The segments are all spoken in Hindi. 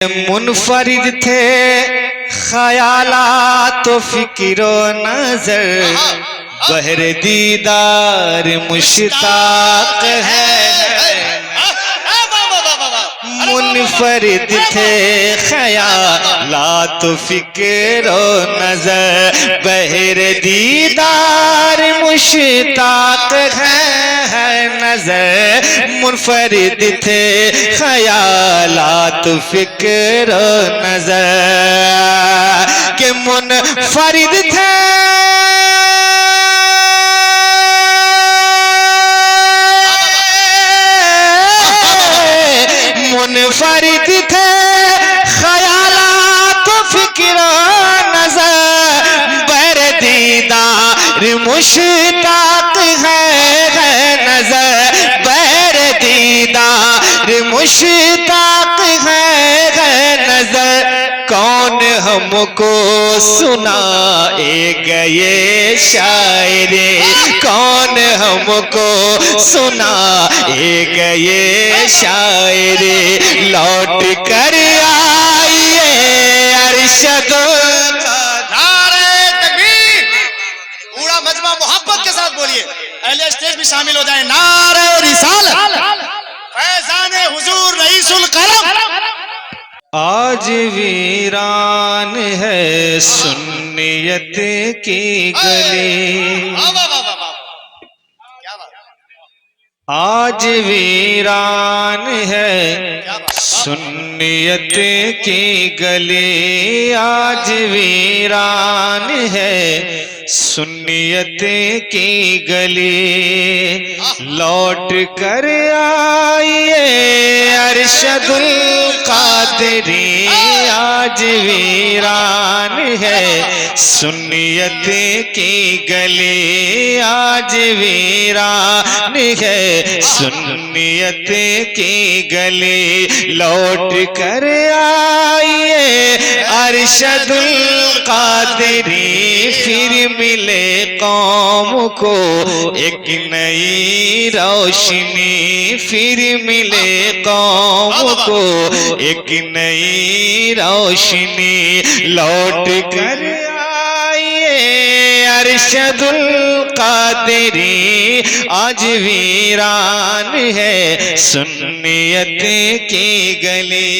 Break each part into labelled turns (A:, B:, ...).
A: मुनफरिद थे ख्यालात तो फिक्रो नजर, बहर दीदार मुश्ताक है। मुनफरिद थे ख्यालात तो फिक्रो नजर, बहर दीदार मुश्ताक है नजर। मुनफरिद थे ख्यालात फिक्र नजर के मुनफरिद थे मुनफरिद थे ख्यालात फिक्र नजर, बर दीदार मुश्ताक है नजर, बर दीदार मुश्ताक है नजर। कौन हमको सुनाएगा ये शायरे, कौन हमको सुनाएगा ये शायरे। लौट कर आइए अरशद
B: पूरा मजमा मोहब्बत के साथ बोलिए, अहले स्टेज भी शामिल हो जाए। नारे रिसालत फैज़ाने हुजूर रईसुल कलम।
A: आज वीरान है सुन्नियत की गली, आज वीरान है सुन्नियत की गली, आज वीरान है सुन्नियत की गली। लौट कर आइए अरशदुल कादरी, आज वीरान है सुन्नियत की गली, आज वीरान है सुन्नियत की गली। लौट कर आइए अरशदुल कादरी, फिर मिले कौम को एक नई रोशनी, फिर मिले कौम को एक नई रोशनी। लौट कर आइए अरशदुल कादरी, आज वीरान है सुन्नियत की गली।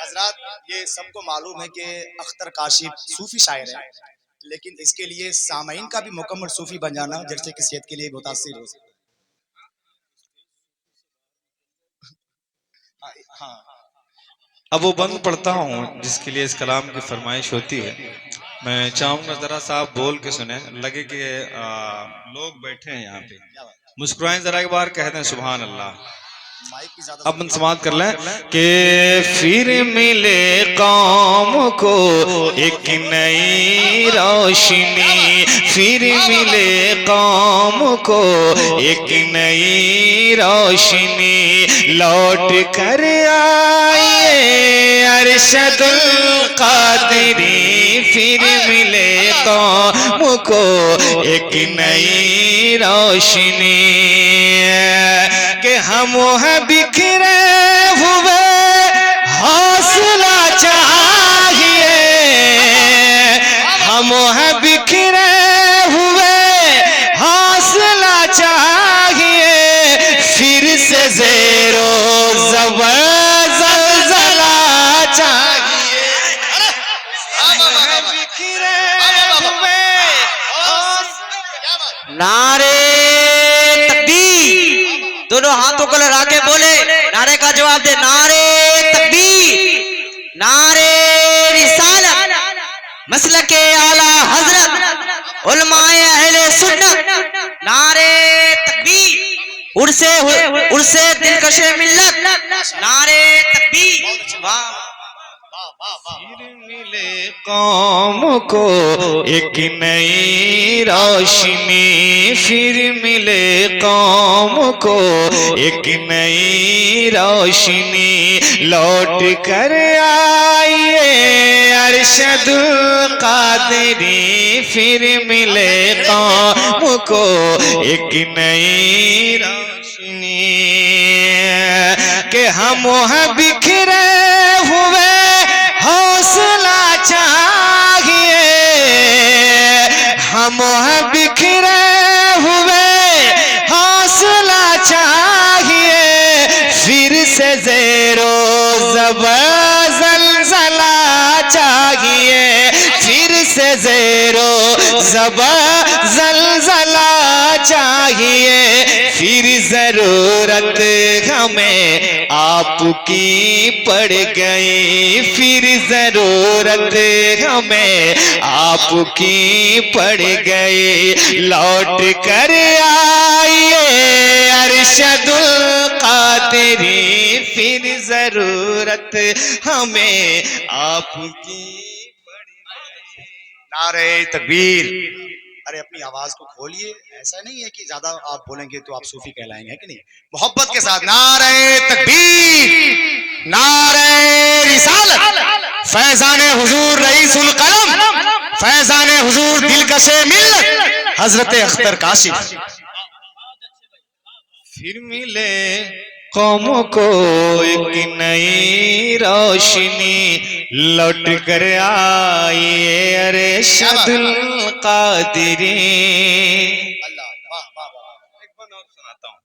B: हजरात, ये सबको मालूम है कि अख्तर काशिफ सूफी शायर है, लेकिन इसके लिए सामाइन का भी मुकम्मल सूफी बन जाना जैसे की सेहत के लिए मुतासिर हो सकता है। हाँ,
A: अब वो बंद पढ़ता हूँ जिसके लिए इस कलाम की फरमाइश होती है। मैं चाहूँगा जरा सा आप बोल के सुने, लगे कि लोग बैठे हैं यहाँ पे, मुस्कुराएं जरा एक बार, कहते हैं सुभान अल्लाह। अब मन समाप्त कर लें कि फिर मिले कौम को एक नई रोशनी, फिर मिले कौम को एक नई रोशनी। लौट कर आइए अरशदुल कादरी, फिर मिले कौम को एक नई रोशनी। कि हम हैं बिखरे हुए हौसला चाहिए, हम हैं बिखरे हुए हौसला चाहिए, फिर से ज़ेरो ज़बर ज़लज़ला चाहिए। बिखरे हुए
C: नारे दोनों हाथों को लगा के बोले, नारे का जवाब दे। नारे तकबीर, नारे रिसालत, मसलके आला हजरत, उलमाए अहले सुन्नत। नारे तकबीर, उर्से दिलकशे मिल्लत। नारे तकबीर। वाह।
A: फिर मिले कौम को एक नई रोशनी, फिर मिले कौम को एक नई रोशनी। लौट कर आइए अरशदुल कादरी, फिर मिले कौम को एक नई रोशनी। कि हम बिखरे
C: अब ज़लज़ला चाहिए, फिर से ज़ेरो ज़बर ज़लज़ला चाहिए, फिर ज़रूरत हमें आपकी पड़ गई, फिर ज़रूरत हमें आपकी पड़ गई। लौट कर आइए अरशदुल कादिरी, फिर ज़रूरत हमें आपकी पड़ गई।
B: नारे तकबीर। अरे अपनी आवाज को खोलिए, ऐसा नहीं है कि ज्यादा आप बोलेंगे तो आप सूफी कहलाएंगे, है कि नहीं? मोहब्बत के साथ नारे तकबीर, नारे रिसालत, फैजाने हुजूर रईसुल कलम, फैजाने हुजूर दिलकशे मिल्लत, हजरत अख्तर काशिफ।
A: फिर मिले कौमों को एक नई रोशनी, लौट कर आइए अरशदुल कादिरी।
B: अल्लाह, वाह वाह वाह,
A: एक बंद और सुनाता हूँ,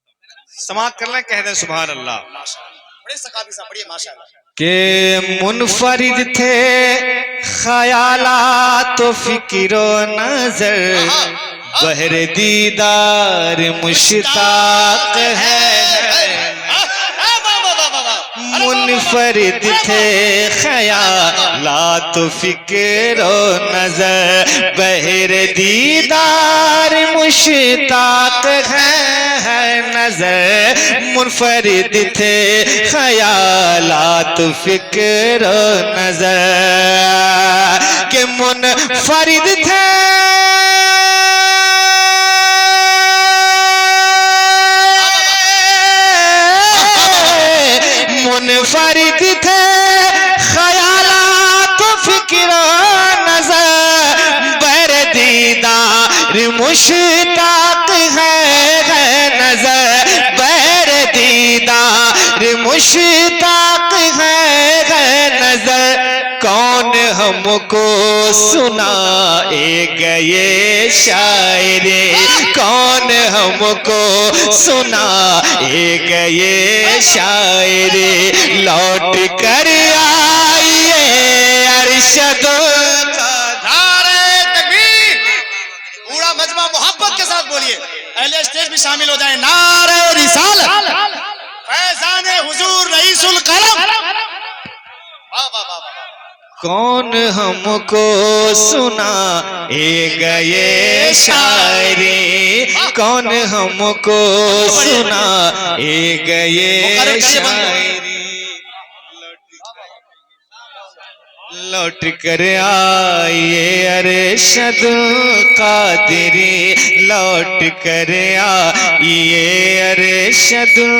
A: समाअत कर लें, कह दें सुभान अल्लाह।
B: माशाअल्लाह। बड़े सकाफी साहब, बड़े माशाअल्लाह।
A: के मुनफरिद थे ख्यालात व फिक्र नजर, बहर दीदार मुश्ताक है। मुनफरिद थे ख्यालात व फिक्र नजर, बहर दीदार मुश्ताक है नजर। मुनफरिद थे ख्यालात फिक्र नजर, के मुनफरिद थे मुनफरिद थे ख्यालात फिक्र नजर, बर दीदार मुश्ताक है नजर, बर दीदार मुश्ताक है नजर। कौन हमको सुनाएगा ये शायरी, कौन हमको सुनाएगा ये शायरी, लौट कर आइए अरशदुल
B: नारे तकबीर। पूरा मजमा मोहब्बत के साथ बोलिए, अहले स्टेज भी शामिल हो जाए। नारे रिसालत, फैजाने हुजूर रईसुल कलम। वाह वाह वाह वाह।
A: कौन हमको सुनाएगा ये शायरी, कौन हमको सुनाएगा ये शायरी, लौट कर आइए अरशदुल कादिरी, लौट कर आइए अरशदुल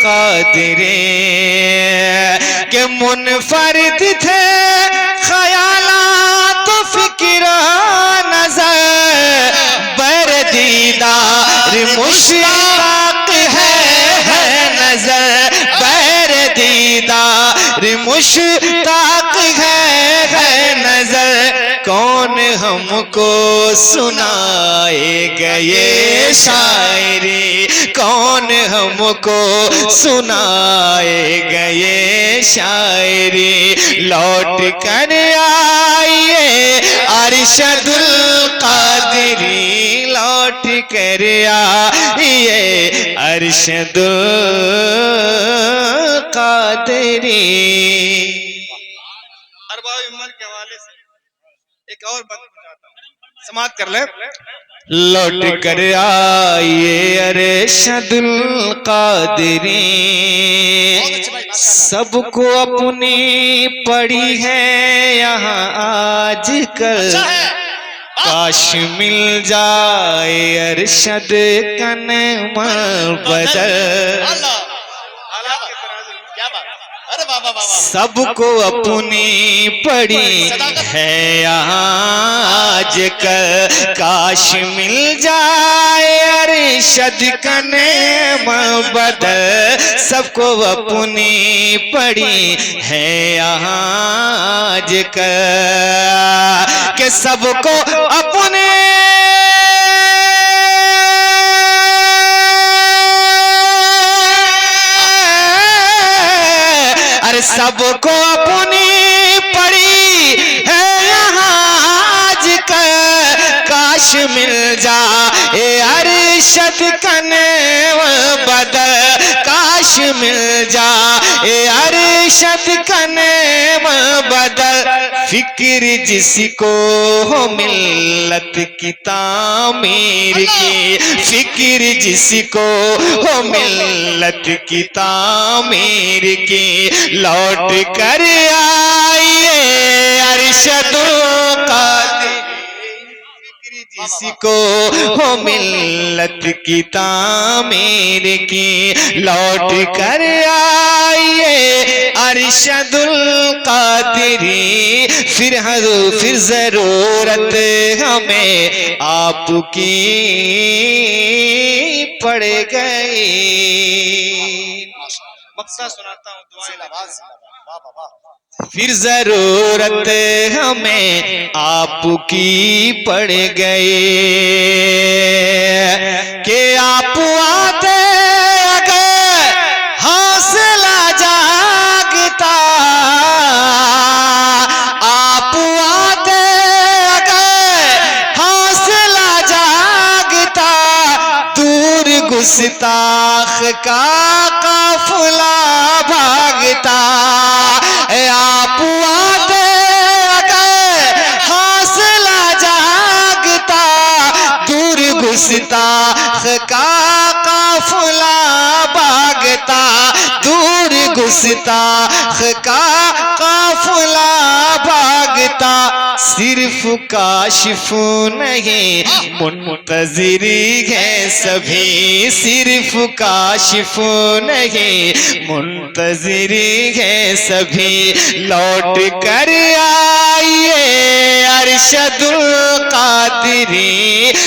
A: कादिरी। के मुनफरिद थे ख्यालात फिक्र नजर, बर दीदार मुश्ताक है नजर, बर दीदार मुश्ताक है नजर। कौन हमको सुनाएगा ये शायरी, कौन हमको सुनाएगा ये शायरी, लौट कर आइए अरशदुल कादिरी, लौट कर आइए अरशदुल कादिरी। अरबाब उमर के हवाले से एक और बंद बुझाता हूं, समाअत कर ले। लौट कर आइए अरशदुल कादिरी, सबको अपनी पड़ी है यहाँ आजकल, काश मिल जाए अरशद कनम बदल। सबको अपनी पड़ी है आजकल, काश मिल जाए अरशद कनम बदल। सबको अपनी पड़ी है आजकल, के सबको अपने
C: सबको अपनी पड़ी है यहाँ आज का, काश मिल जाए अरशद कने बदल, काश मिल जाए अरशद कने बदल। फिक्र जिसको हो मिल्लत की तामीर की, फिक्र जिसको हो मिल्लत की तामीर की, लौट कर आइए अरशदुल कादिर। जिसको हो मिल्लत की तामीर की, लौट कर आइए अरशदुल कादिरी। फिर जरूरत हमें आपकी पड़ गई। मक्ता सुनाता हूँ, दुआएं
B: जिंदाबाद, जिंदाबाद, वाह वाह वाह।
C: फिर जरूरत हमें आपकी पड़ गई कि आप आते अगर हौसला जागता, आप आते अगर हौसला जागता, दूर गुस्ताख का काफिला भागता। आप आते अगर हौसला जागता, दूर गुस्ताख का काफिला भागता, दूर गुस्ताख का काफिला भागता। सिर्फ काशिफ नहीं मुंतज़िरी है सभी, सिर्फ काशिफ नहीं मुंतज़िरी है सभी, लौट कर आइए अरशदुल कादिरी।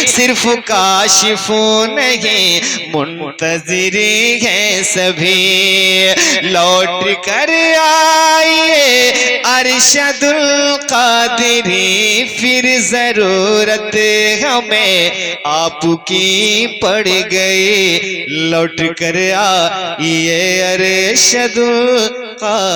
C: सिर्फ काशिफ नहीं मुंतज़िरी है सभी, लौट कर आइए अरशदुल कादिरी। फिर जरूरत हमें आपकी पड़ गई, लौट कर आइए अरशदुल कादिरी।